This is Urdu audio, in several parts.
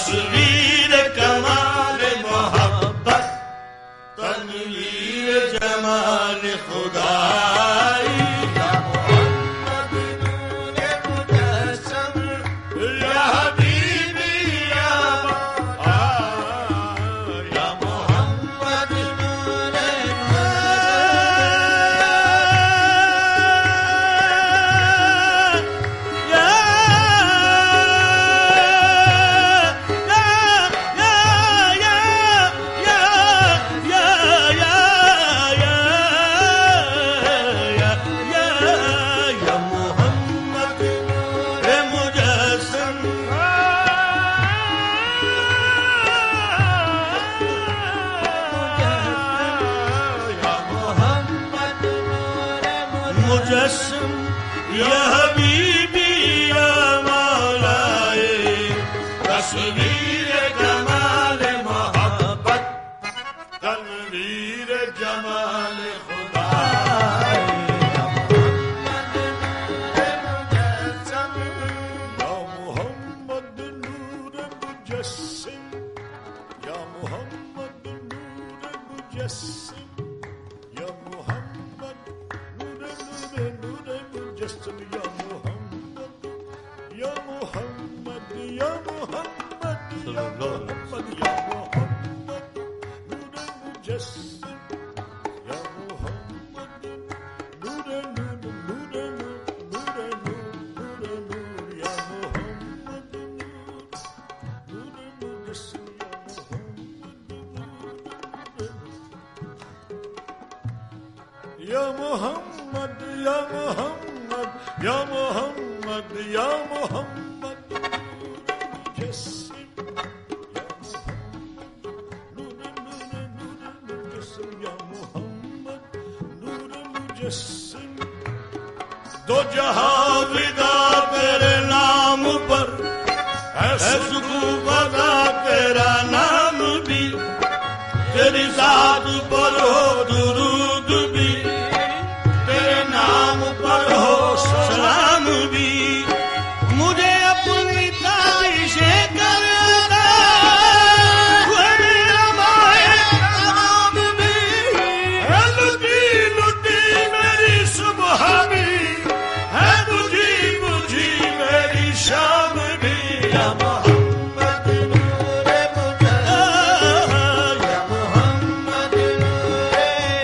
تصویر کمال محبت تنویر جمال خدائی یا محمد نور مجسم یا حبیبی یا محمد نور مجسم یا حبیبی یا مولائے تصویر کمال محبت تنویر جمال خدا یا محمد نور مجسم یا محمد نور مجسم یا محمد نور مجسم یا محمد یا محمد یا محمد یا محمد یا محمد نور مجسم یا محمد نور نور نور نور نور نور یا محمد نور مجسم یا محمد یا محمد یا محمد یا محمد مجسم نور مجسم یا محمد نور مجسم دو جہاں فدا تیرے نام پر ہے سکو بدا تیرا نام بھی تیری ذات پر ہو درود بھی تیرے نام پر ہو سلام بھی مجھے اپنی تعریفیں کرنا میرا مائے نام بھی ہے لٹی لٹی میری صبح بھی ہے بجھی بجھی میری شام بھی یا محمد نور مجسم یا محمد نور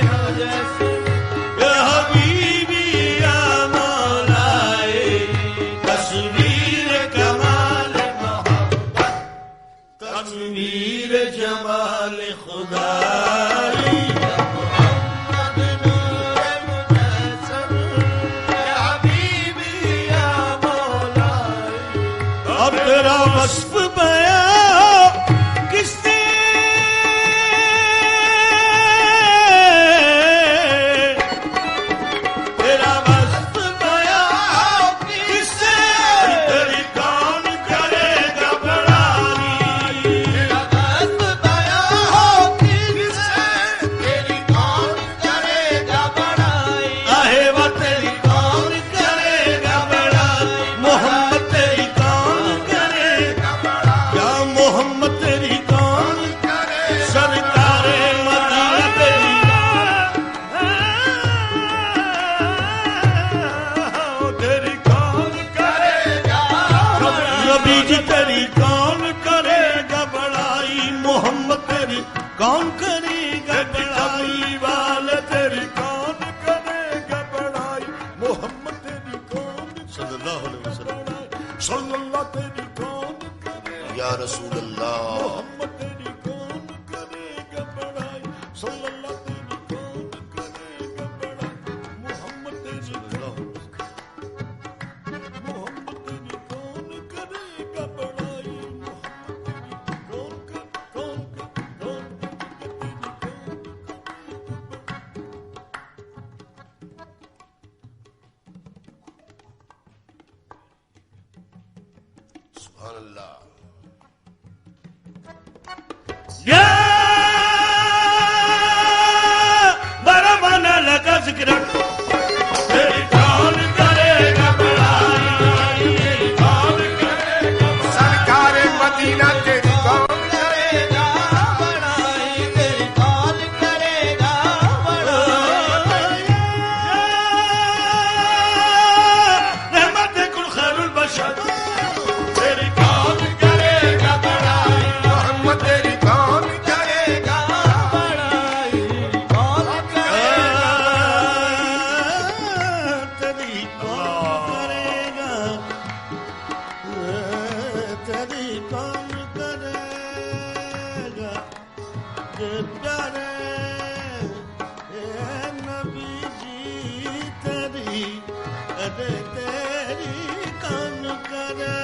مجسم یا حبیبی یا مولائے تصویر کمال محبت تنویر جمال خدائی یا محمد نور مجسم یا حبیبی یا مولائے اب تیرا وصف بیان کس نے تیرا وصف بیان کس سے تیری کون کرے گا بڑائی تیرا وصف بیان کس سے تیری کون کرے گا بڑائی آہے وہ تیری کون کرے گا بڑائی محمد تیری کون کرے گا بڑائی یا محمد تیری کون کرے سرکار مدینہ تیری تیری کون کرے گا نبی جی تیری کون کرے گا بڑائی محمد تیری کون کرے گا بڑائی والے تیری کون کرے گا بڑائی محمد تیری کون صلی اللہ علیہ وسلم صلی اللہ تیری کون کرے یا رسول اللہ محمد تیری کون کرے گا بڑائی صلی اللہ تیری کون کرے گا بڑائی محمد تیری محمد تیری کون کرے گا بڑائی محمد تیری کون کون سبحان اللہ یا برابر لگا ذکر تیری کون کرے گا بڑائی کون کرے گا سرکار مدینہ تیری تیری کون کرے گا پیارے اے نبی جی تیری کون کرے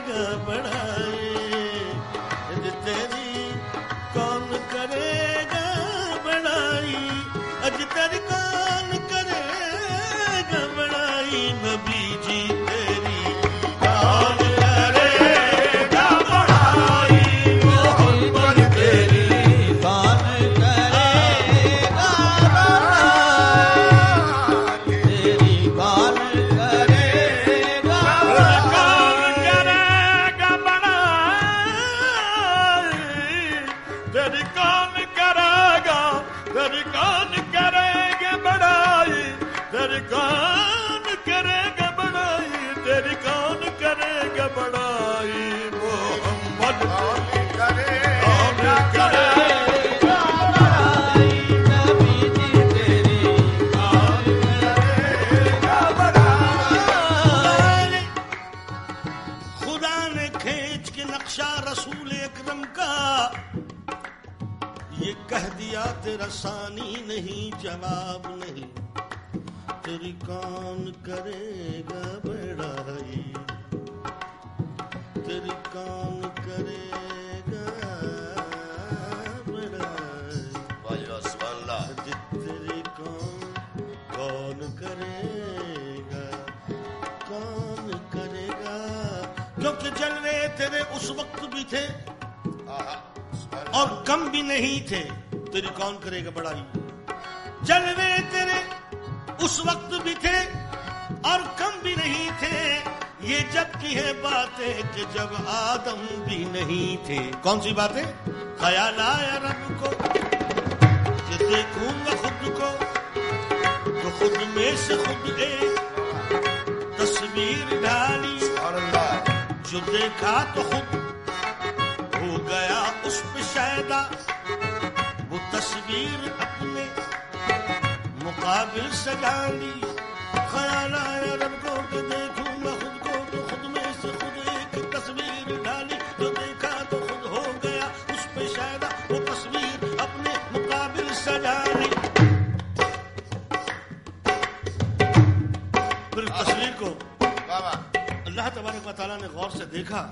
گا بڑائی تیری کون کرے گا بڑائی اج تیری کون کرے گا بڑائی نبی جی تیری کون کرے گا بڑائی محمد تیری کون کرے گا بڑائی تیری کون کرے گا کون کرے گا بڑائی تیری کون کرے گا تیری کون کرے گا بڑائی تیری کون کرے گا بڑائی تیری کون کرے گا بڑائی محمد کون کرے گا بڑائی نبی جی تیری کون کرے گا بڑائی خدا نے کھینچ کے نقشہ رسول اکرم کا یہ کہہ دیا تیرا ثانی نہیں جواب نہیں تیری کون کرے گا بڑائی تیری کون کرے گا بڑائی سبحان اللہ تیری کون کرے گا کون کرے گا کیونکہ جلوے تیرے اس وقت بھی تھے اور کم بھی نہیں تھے تیری کون کرے گا بڑائی جلوے تیرے اس وقت بھی تھے اور کم بھی نہیں تھے یہ جب کی ہے باتیں کہ جب آدم بھی نہیں تھے کون سی باتیں خیال آیا رب کو کہ دیکھوں گا خود کو تو خود میں سے خود ایک تصویر ڈالی جو دیکھا تو خود ہو گیا اس پہ شیدا وہ تصویر اپنے مقابل سجا لی خیال آیا رب کو کہ دیکھوں گا خود کو تو خود میں سے خود ایک تصویر ڈالی جو دیکھا تو خود ہو گیا اس پہ شیدا وہ تصویر اپنے مقابل سجا لی پھر تصویر کو اللہ تبارک و تعالیٰ نے غور سے دیکھا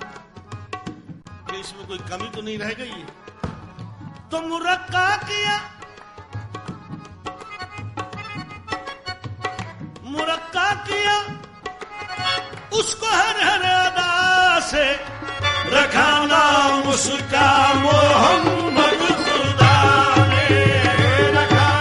کہ اس میں کوئی کمی تو نہیں رہ گئی تو مرقع کیا اس کو ہر ہر ادا سے رکھا نام اس کا محمد خدا نے رکھا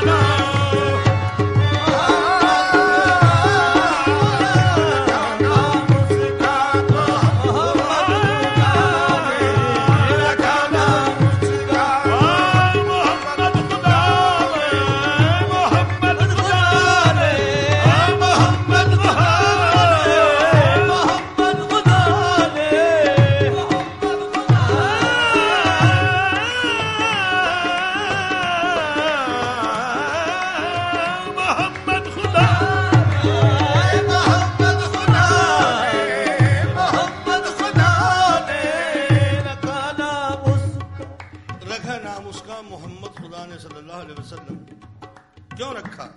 کیوں رکھا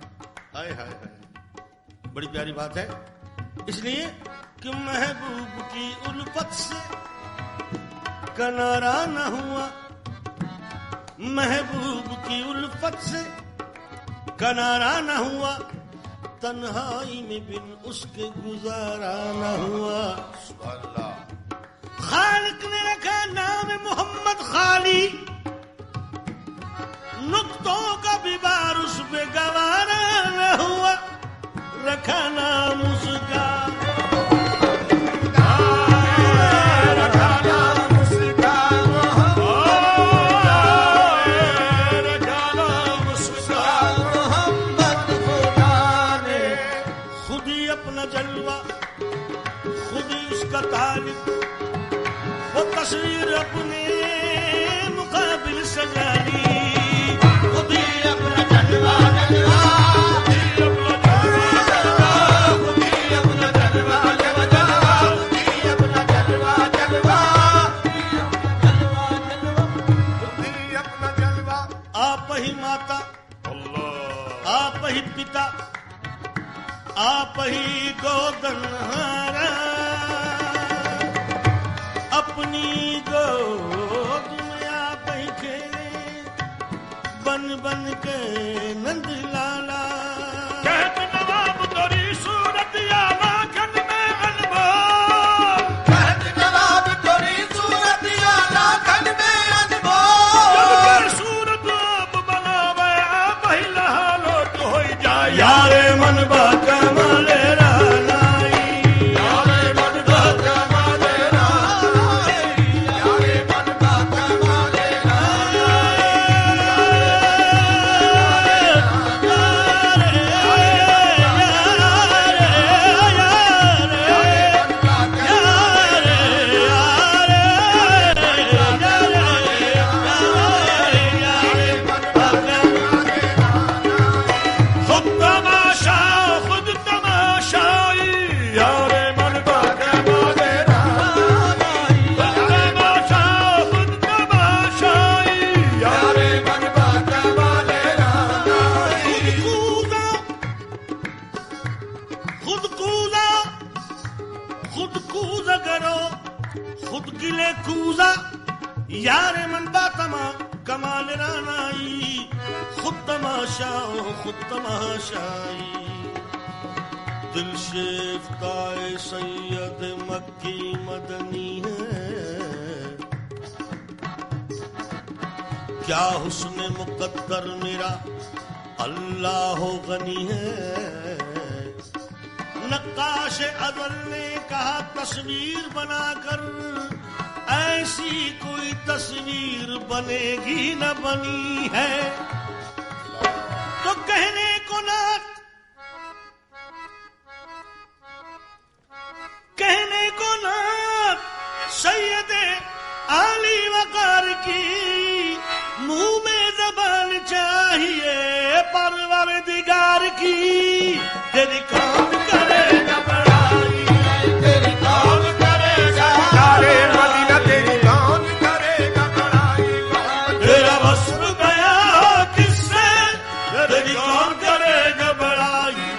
ہائے ہائے ہائے بڑی پیاری بات ہے اس لیے کہ محبوب کی الفت سے کنارہ نہ ہوا محبوب کی الفت سے کنارہ نہ ہوا تنہائی میں بن اس کے گزارا نہ ہوا سبحان اللہ خالق نے رکھا نام محمد خالی نقطوں کا بھی بار اس پہ گوارا نہ ہوا رکھا نام اس کا رکھا نام اس کا رکھا نام اس کا محمد خدا نے خود ہی اپنا جلوہ خود ہی اس کا طالب وہ تصویر اپنے مقابل سجا لی گودن ہارا اپنی گود میں آپ ہی کھیلے بن بن کے نند لالا کہت نواب توری صورت یا لاکھن میں انمول کہت نواب توری صورت یا لاکھن میں جب انمول کر صورت آپ بناوے آپ ہی لہا لوٹ ہوئی جائے یارے من با کمال رانائی یارے من با کمال رانائی یارے من با کمال خود تماشا خود تماشائی یار من با کمال خود تماشا خود تماشائی یار من با کمال خود کوزا خود کوزا کرو خود گلے کوزا یار من با کمال رانائی خود تماشا خود تماشائی دل شیفتہ سید مکی مدنی ہے کیا حسن مقدر میرا اللہ غنی ہے نقاش ازل نے کہا تصویر بنا کر ایسی کوئی تصویر بنے گی نہ بنی ہے تو کہنے کو نات سید عالی وقار کی منہ میں زبان چاہیے پروردگار کی تیری کون کرے گا بڑائی تیری کون کرے گا یارے مدینہ تیری کون کرے گا بڑائی تیرا وصف گیا کس سے تیری کون کرے گا بڑائی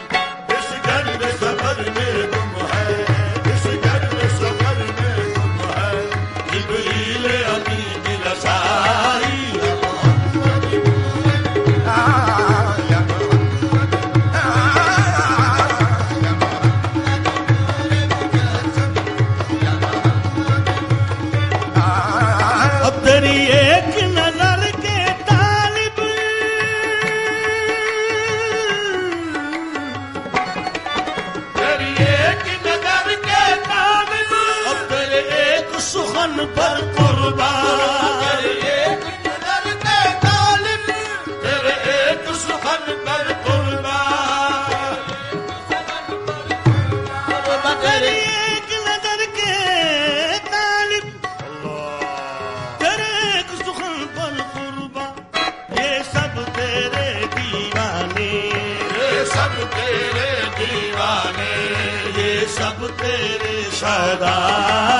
اس گھر میں سفر میں گم ہے اس گھر میں سفر میں گم ہے جبریل امین کی رسائی اب تیری ایک نظر کے طالب تیری ایک نظر کے طالب اب تیرے ایک سخن پر قربان تیری ایک نظر کے طالب تیرے ایک سخن پر قربان تیری ایک نظر کے طالب تیرے ایک سخن پر قربان یہ سب تیرے دیوانے یہ سب تیرے دیوانے یہ سب تیرے سردار